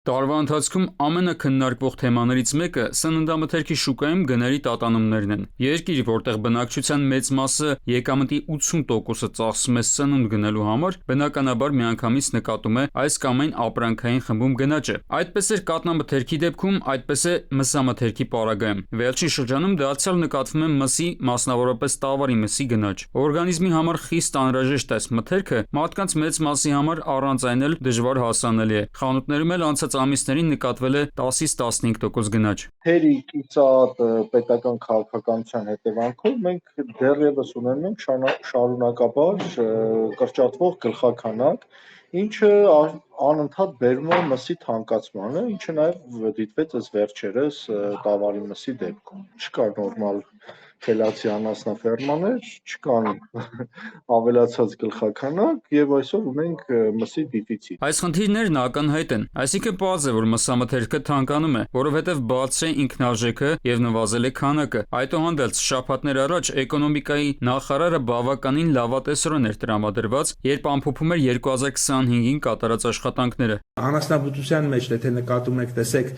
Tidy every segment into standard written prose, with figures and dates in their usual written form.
Տարվա ընթացքում ամենաքննարկվող թեմաներից մեկը սննդամթերքի շուկայում գների տատանումներն են։ Երկիր, որտեղ բնակչության մեծ մասը եկամտի 80%-ը ծախսում է սնունդ գնելու համար, բնականաբար միանգամից նկատում է այս կամ այն ապրանքային խմբում գնաճը։ Այդպես էր կաթնամթերքի դեպքում, այդպես է մսամթերքի պարագայում։ Վերջին շրջանում դարձյալ նկատվում է մսի, մասնավորապես տավարի մսի գնաճ։ Օրգանիզմի համար խիստ անհրաժեշտ այս մթերքը մարդկանց մեծ մասի համար առանց այն էլ դժվար հասանելի է։ Խանութներում էլ անցած ամիսներին նկատվել է 10-ից 15% գնաճ։ Թերի կիսատ պետական քաղաքականության հետևանքով մենք դեռևս ունենում ենք շարունակաբար կրճատվող գլխաքանակ, ինչը անընդհատ բերում է մսի թանկացմանը, ինչը նաև դիտվեց այս վերջերս տավարի մսի դեպքում։ Չկա նորմալ խելացի անասնաֆերմաներ, չկան ավելացած գլխաքանակ եւ այսօր ունենք մսի դեֆիցիտ։ Այս խնդիրներն ակնհայտ են, այսինքն պարզ է, որ մսամթերքը թանկանում է, որովհետև բարձր է ինքնարժեքը եւ նվազել է քանակը։ Այդուհանդերձ շաբաթներ առաջ էկոնոմիկայի նախարարը բավականին լավատեսորեն էր տրամադրված, երբ ամփոփում էր 2025-ին կատարած աշխատանքները։ Անասնաբուծության մեջ, եթե նկատում եք, տեսեք,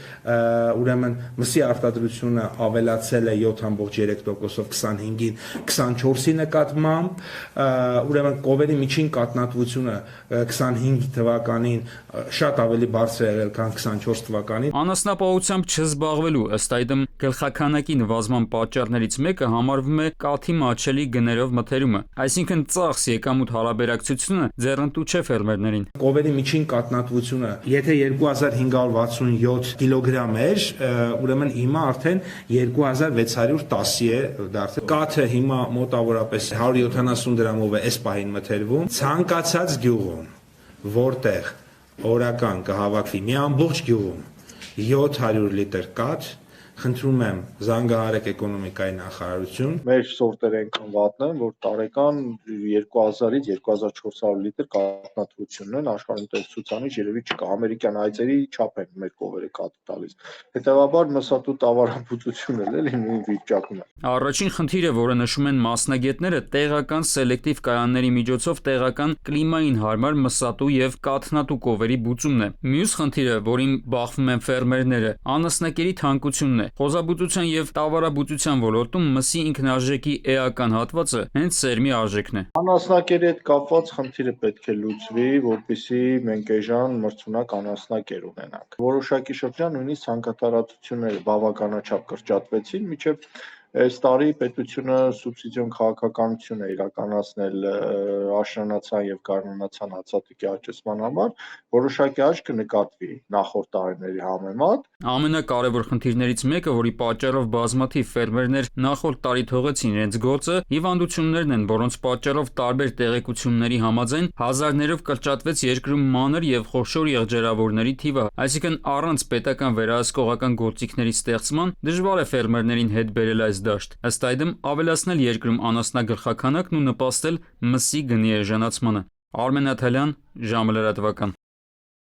ուրեմն մսի արտադրությունը ավելացել է 7.3%-ով 25-ին 24-ի նկատմամբ, ուրեմն կովերի միջին կաթնատվությունը 25 թվականին շատ ավելի բարձր է եղել, քան 24 թվականին։ Անասնապահությամբ չզբաղվելու ըստ այդմ գլխաքանակի նվազման պատճառներից մեկը համարվում է կաթի մատչելի գներով մթերումը, այսինքն ծախս եկամուտ հարաբերակցությունը ձեռնտու չէ ֆերմերներին։ Կովերի միջին կաթնատվությունը, եթե 2567 կիլոգրամ էր, ուրեմն հիմա արդեն 2610 է դարձել։ Կաթը հիմա մոտավորապես 170 դրամով է այս պահին մթերվում։ Ցանկացած գյուղում, որտեղ օրական կհավաքվի մի ամբողջ գյուղում 700 լիտր կաթ, խնդրում եմ զանգահարեք էկոնոմիկայի նախարարություն։ Մեր սորտերը այնքան վատն են, որ տարեկան 2000-ից 2400 լիտր կաթնատվությունն են, աշխարհում տեղ ցուցանիշ երևի չկա, ամերիկյան այծերի չափ են մեր կովերը կաթ տալիս։ Հետևաբար մսատու տավարաբուծությունն էլ էլի նույն վիճակում է։ Առաջին խնդիրը, որը նշում են մասնագետները, տեղական սելեկտիվ կայանների միջոցով տեղական կլիմային հարմար մսատու եւ կաթնատու կովերի բուծումն է։ Մյուս խնդիրը, որին բախվում են ֆերմերները, անասնակերի թանկությունն է։ Խոզաբուծության եւ տավարաբուծության ոլորտում մսի ինքնարժեքի էական հատվածը հենց սերմի արժեքն է։ Անասնակերի հետ կապված խնդիրը պետք է լուծվի, որպեսզի մենք էժան մրցունակ անասնակեր ունենանք։ Որոշակի շրջան նույնիսկ ցանկատարածությունները բավականաչափ կրճատվեցին, մինչև այս տարի պետությունը սուբսիդիոն քաղաքականություն է իրականացնել աշնանացան եւ գարնանացան հացատիկի աճեցման համար, որոշակի աճ կնկատվի նախորդ տարիների համեմատ։ Ամենակարևոր խնդիրներից մեկը, որի պատճառով բազմաթիվ ֆերմերներ նախորդ տարի թողեցին իրենց գործը, հիվանդություններն են, որոնց պատճառով տարբեր տեղեկությունների համաձայն հազարներով կրճատվեց երկրում մանր եւ խոշոր եղջերավորների թիվը, այսինքն առանց պետական վերահսկողական գործիքների ստեղծման դժվար է ֆերմերներին հետ բերել այս դաշտ։ Ըստ այդմ ավելացնել երկրում անասնագլխաքանակն ու նպաստել մսի գնի էժանացմանը։ Արմեն Աթալյան, ժամը լրատվական։